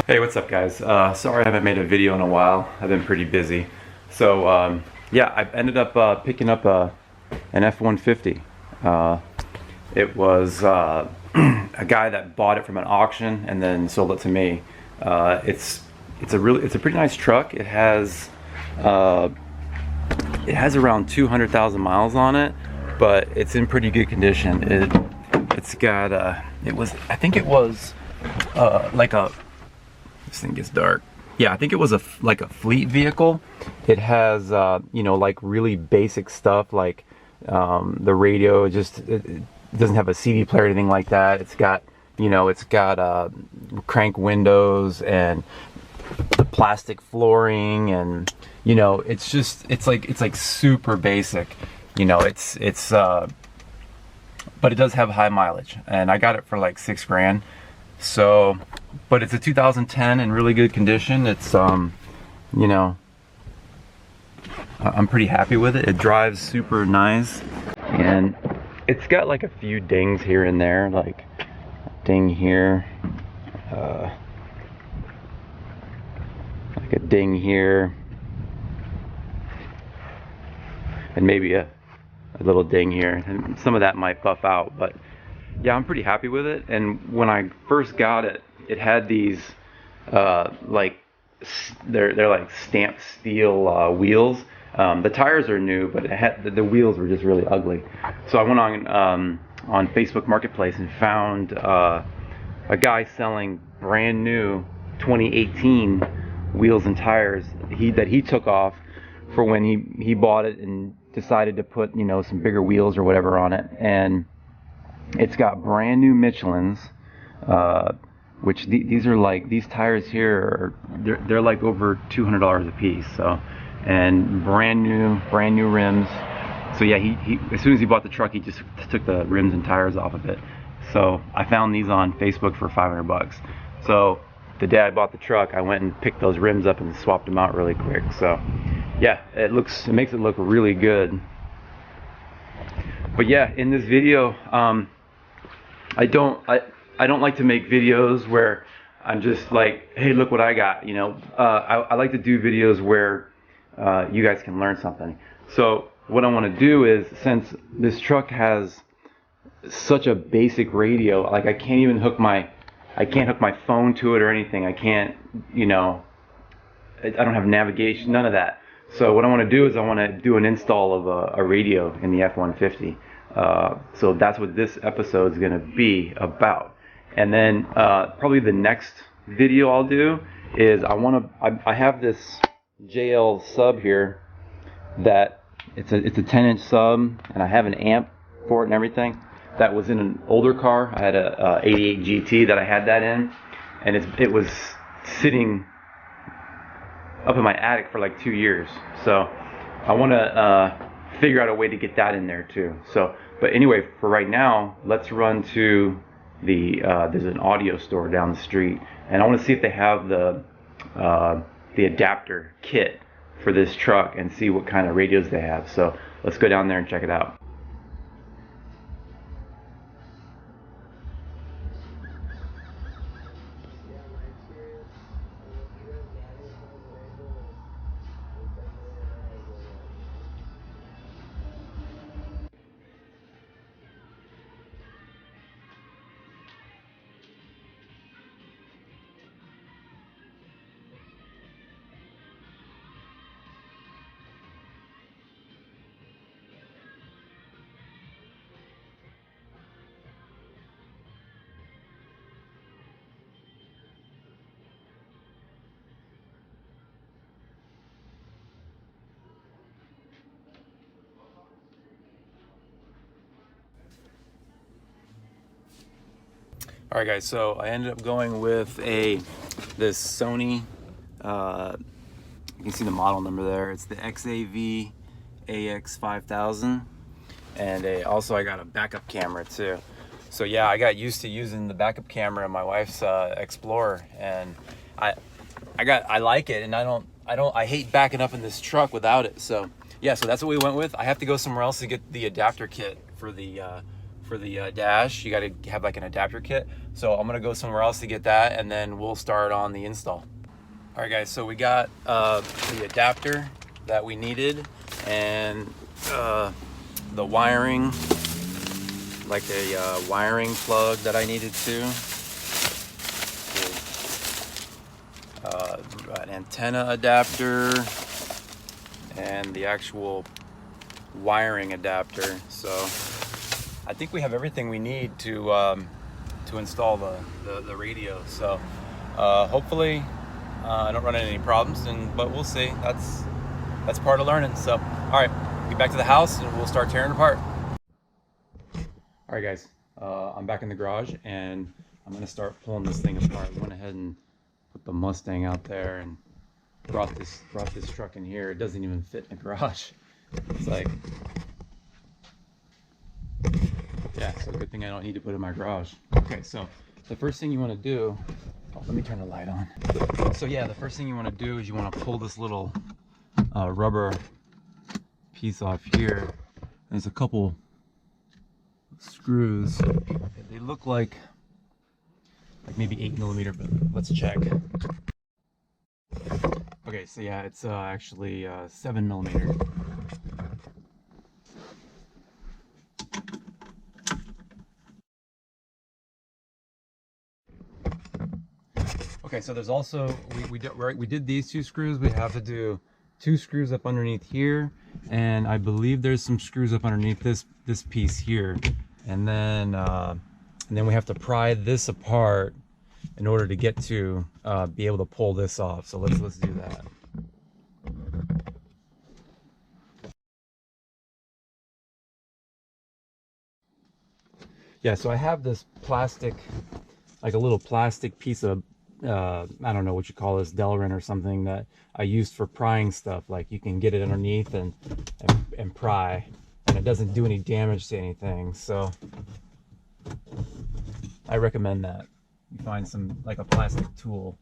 Hey, what's up guys? Sorry I haven't made a video in a while. I've been pretty busy. So yeah, I ended up picking up an F-150. It was a guy that bought it from an auction and then sold it to me. It's a pretty nice truck. It has around 200,000 miles on it, but it's in pretty good condition. It's got I think it was like a, this thing gets dark. Yeah, I think it was like a fleet vehicle. It has you know, like really basic stuff like the radio. It doesn't have a CD player or anything like that. It's got, you know, crank windows and the plastic flooring, and you know, it's like super basic. You know, but it does have high mileage, and I got it for like $6 grand. So, but it's a 2010 in really good condition. It's you know, I'm pretty happy with it. It drives super nice, and it's got like a few dings here and there, like a ding here, like a ding here, and maybe a little ding here, and some of that might buff out, but yeah, I'm pretty happy with it. And when I first got it, it had these like they're like stamped steel wheels. The tires are new, but it had the wheels were just really ugly. So I went on Facebook Marketplace and found a guy selling brand new 2018 wheels and tires that he took off for when he bought it and decided to put, you know, some bigger wheels or whatever on it. And it's got brand new Michelin's, which these are like, these tires here they're like over $200 a piece. So, and brand new rims. So yeah, he as soon as he bought the truck, he just took the rims and tires off of it. So I found these on Facebook for 500 bucks. So the day I bought the truck, I went and picked those rims up and swapped them out really quick. So yeah, it makes it look really good. But yeah, in this video, I don't like to make videos where I'm just like, hey, look what I got, you know. I like to do videos where you guys can learn something. So what I want to do is, since this truck has such a basic radio, like I can't hook my phone to it or anything. I can't, you know, I don't have navigation, none of that. So what I want to do is I want to do an install of a radio in the F-150. So that's what this episode is going to be about. And then probably the next video I'll do is I have this JL sub here that it's a 10-inch sub, and I have an amp for it and everything. That was in an older car. I had a 88 GT that I had that in, and it was sitting up in my attic for like 2 years. So I want to figure out a way to get that in there too. So, but anyway, for right now, let's run to there's an audio store down the street, and I want to see if they have the adapter kit for this truck and see what kind of radios they have. So let's go down there and check it out. Alright guys, so I ended up going with this Sony, you can see the model number there, it's the XAV-AX5000, and also I got a backup camera too. So yeah, I got used to using the backup camera in my wife's Explorer, and I like it, and I hate backing up in this truck without it. So yeah, so that's what we went with. I have to go somewhere else to get the adapter kit for the for the dash, you got to have like an adapter kit. So I'm gonna go somewhere else to get that, and then we'll start on the install. All right, guys. So we got the adapter that we needed, and the wiring, like a wiring plug that I needed too. An antenna adapter and the actual wiring adapter. So I think we have everything we need to install the radio. So hopefully I don't run into any problems, but we'll see. That's part of learning. So all right, get back to the house and we'll start tearing it apart. All right, guys, I'm back in the garage and I'm gonna start pulling this thing apart. I went ahead and put the Mustang out there and brought this truck in here. It doesn't even fit in the garage. It's like, yeah, so good thing I don't need to put it in my garage. Okay, so the first thing you want to do, let me turn the light on. So yeah, the first thing you want to do is you want to pull this little rubber piece off here. There's a couple screws. They look like maybe 8mm, but let's check. Okay, so yeah, it's actually 7mm. Okay, so there's also we did these 2 screws. We have to do 2 screws up underneath here, and I believe there's some screws up underneath this piece here, and then we have to pry this apart in order to get to be able to pull this off. So let's do that. Yeah, so I have this plastic, like a little plastic piece of I don't know what you call this, Delrin or something, that I used for prying stuff. Like you can get it underneath and pry, and it doesn't do any damage to anything. So I recommend that you find some, like a plastic tool.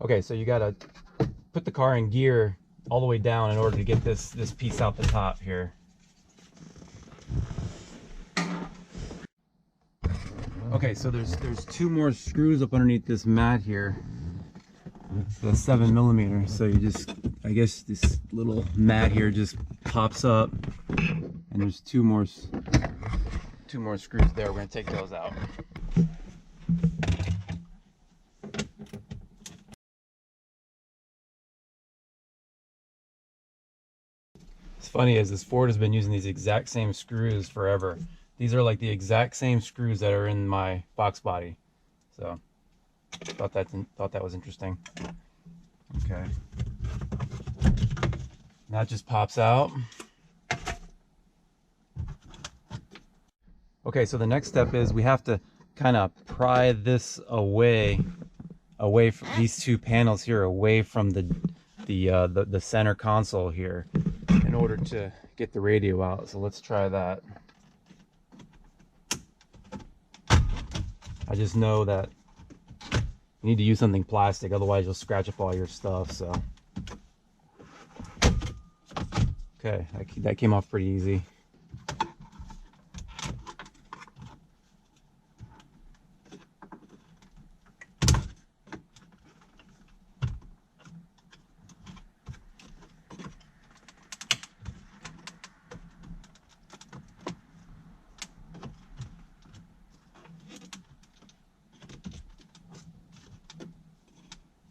Okay, so you gotta put the car in gear all the way down in order to get this piece out the top here. Okay, so there's 2 more screws up underneath this mat here. The 7mm. So you just, I guess this little mat here just pops up, and there's two more screws there. We're gonna take those out. What's funny is this Ford has been using these exact same screws forever. These are like the exact same screws that are in my box body. So thought that was interesting. Okay. Now it just pops out. Okay, so the next step is we have to kind of pry this away from these 2 panels here, away from the center console here, in order to get the radio out. So let's try that. I just know that you need to use something plastic, otherwise you'll scratch up all your stuff. So okay, that came off pretty easy.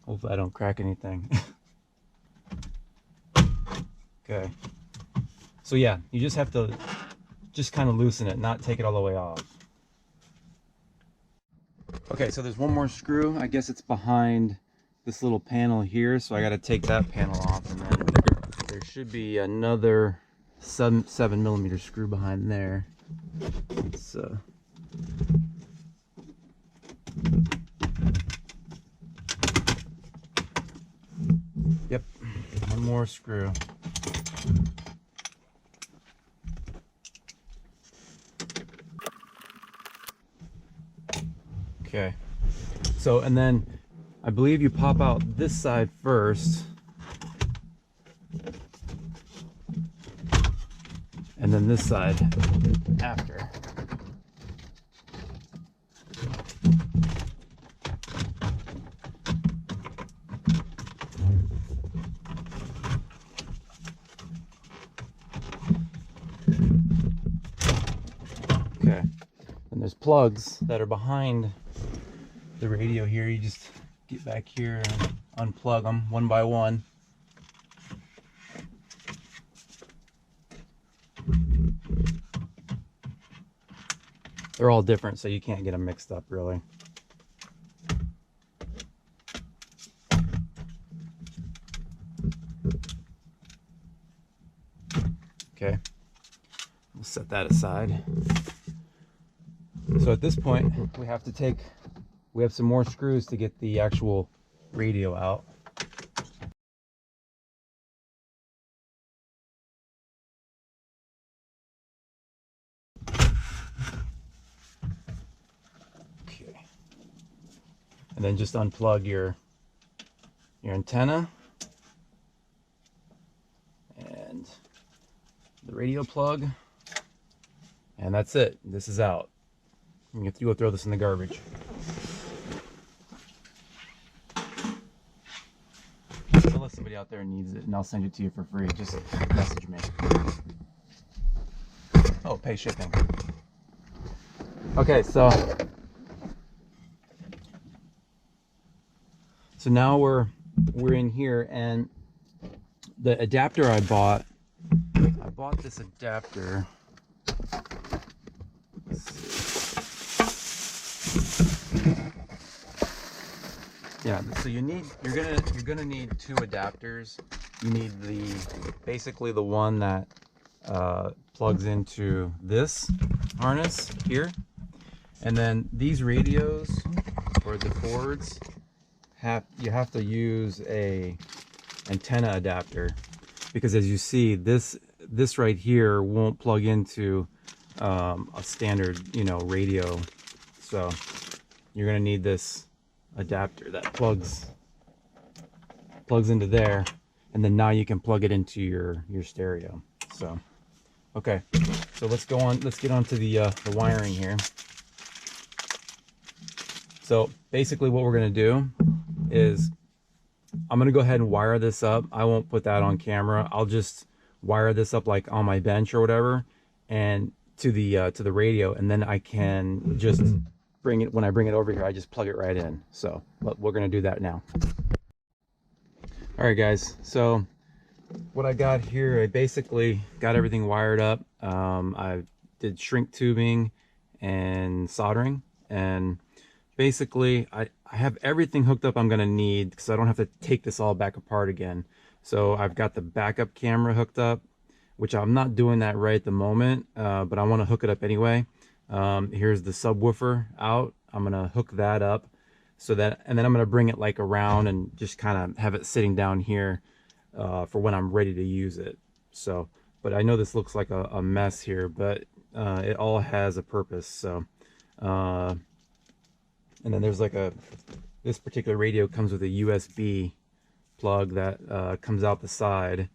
Hopefully I don't crack anything. Okay. So yeah, you just have to kind of loosen it, not take it all the way off. Okay, so there's 1 more screw. I guess it's behind this little panel here, so I got to take that panel off, and then there should be another 7mm screw behind there. It's yep, 1 more screw. Okay, so and then I believe you pop out this side first, and then this side after. Okay, and there's plugs that are behind the radio here. You just get back here and unplug them one by one. They're all different, so you can't get them mixed up really. Okay, we'll set that aside. So at this point, we have some more screws to get the actual radio out. Okay. And then just unplug your antenna and the radio plug, and that's it. This is out. You have to go throw this in the garbage. Unless somebody out there needs it, and I'll send it to you for free. Just message me. Oh, pay shipping. Okay, so now we're in here, and the adapter I bought this adapter. Yeah, so you're gonna need two adapters. You need basically the one that plugs into this harness here, and then these radios or the cords you have to use a antenna adapter, because as you see, this right here won't plug into a standard radio. So you're gonna need this adapter that plugs into there, and then now you can plug it into your stereo. So okay, so let's get on to the wiring here. So basically what we're going to do is I'm going to go ahead and wire this up. I won't put that on camera. I'll just wire this up like on my bench or whatever, and to the radio, and then I can just when I bring it over here, I just plug it right in. So we're going to do that now. All right guys, so what I got here, I basically got everything wired up. I did shrink tubing and soldering, and basically I have everything hooked up I'm going to need, because I don't have to take this all back apart again. So I've got the backup camera hooked up, which I'm not doing that right at the moment, but I want to hook it up anyway. Here's the subwoofer out. I'm going to hook that up, and then I'm going to bring it like around and just kind of have it sitting down here for when I'm ready to use it. So, but I know this looks like a mess here, but it all has a purpose. So, and then there's like this particular radio comes with a USB plug that comes out the side,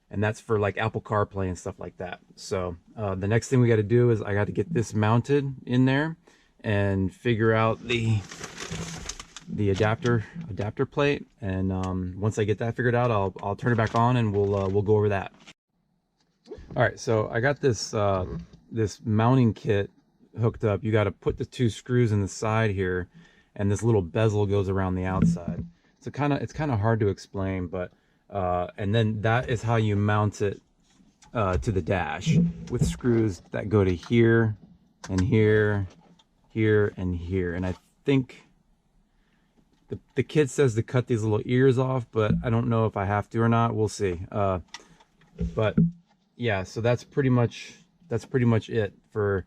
and that's for like Apple CarPlay and stuff like that. So the next thing we got to do is I got to get this mounted in there and figure out the adapter plate, and once I get that figured out, I'll turn it back on and we'll go over that. All right, so I got this this mounting kit hooked up. You got to put the two screws in the side here, and this little bezel goes around the outside. So it's kind of hard to explain, but and then that is how you mount it to the dash, with screws that go to here and here, here and here. And I think the kid says to cut these little ears off, but I don't know if I have to or not. We'll see. But yeah, so that's pretty much it for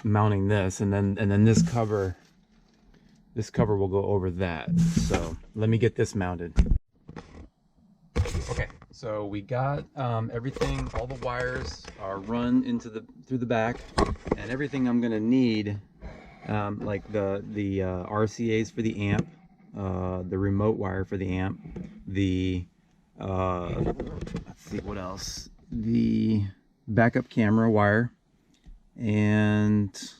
mounting this, and then this cover will go over that. So let me get this mounted. Okay, so we got everything. All the wires are run through the back, and everything I'm gonna need like the RCA's for the amp, the remote wire for the amp, the let's see what else, the backup camera wire, and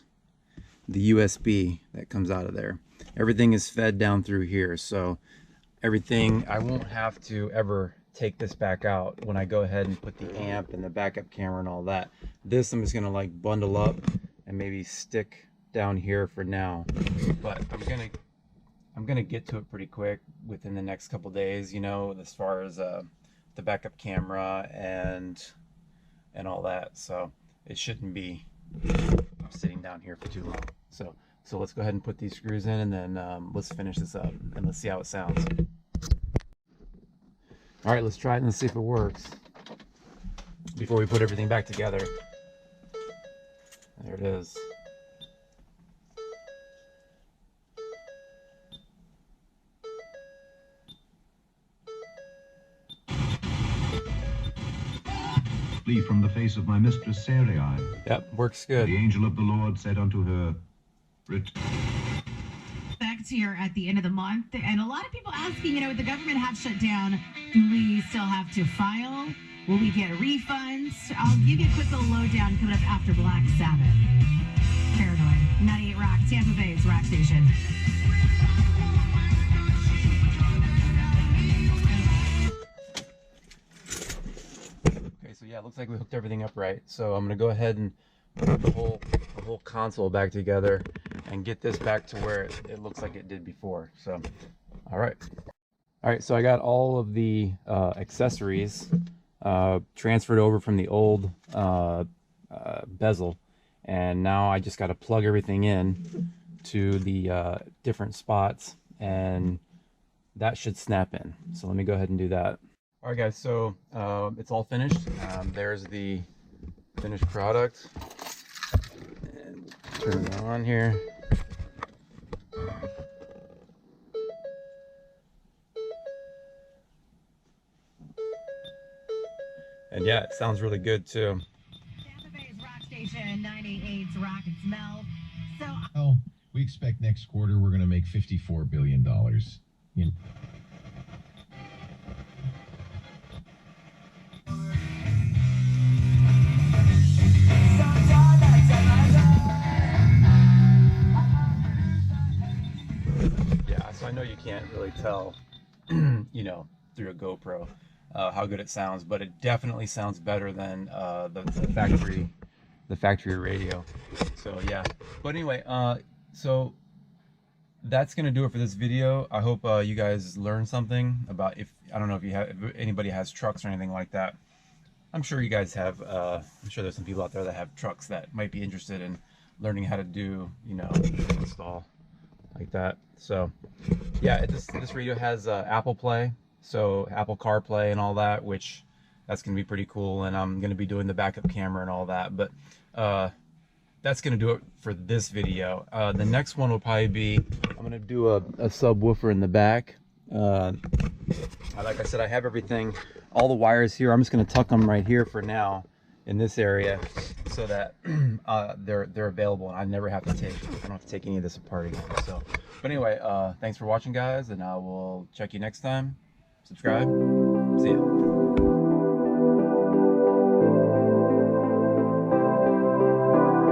the USB that comes out of there. Everything is fed down through here, so everything, I won't have to ever take this back out when I go ahead and put the amp and the backup camera and all that. This I'm just gonna like bundle up and maybe stick down here for now, but I'm gonna get to it pretty quick within the next couple days, you know, as far as the backup camera and all that. So it shouldn't be sitting down here for too long. So let's go ahead and put these screws in, and then let's finish this up and let's see how it sounds. All right, let's try it and let's see if it works before we put everything back together. There it is. Flee from the face of my mistress Sarai. Yep, works good. The angel of the Lord said unto her, here at the end of the month, and a lot of people asking, you know, with the government have shut down, do we still have to file? Will we get refunds? I'll give you a quick little lowdown coming up after Black Sabbath. Paranoid. 98 Rock, Tampa Bay's rock station. Okay, so yeah, it looks like we hooked everything up right. So I'm gonna go ahead and put the whole console back together and get this back to where it looks like it did before. So all right, so I got all of the accessories transferred over from the old bezel, and now I just got to plug everything in to the different spots, and that should snap in. So let me go ahead and do that. All right guys, so it's all finished. There's the finished product, and turn it on here. And yeah, it sounds really good too. Tampa Bay's rock station, 98's Rock and Smell. So, well, we expect next quarter we're going to make $54 billion. You know. Yeah, so I know you can't really tell, you know, through a GoPro how good it sounds, but it definitely sounds better than the factory radio. So yeah, but anyway, so that's gonna do it for this video. I hope you guys learned something about, if I don't know if anybody has trucks or anything like that. I'm sure you guys have. I'm sure there's some people out there that have trucks that might be interested in learning how to do, you know, install like that. So yeah, this radio has Apple Play, so Apple CarPlay and all that, which that's gonna be pretty cool, and I'm gonna be doing the backup camera and all that. But that's gonna do it for this video. The next one will probably be, I'm gonna do a subwoofer in the back. Like I said, I have everything, all the wires here. I'm just gonna tuck them right here for now in this area, so that they're available, and I don't have to take any of this apart again. So, but anyway, thanks for watching, guys, and I will check you next time. Subscribe. See ya.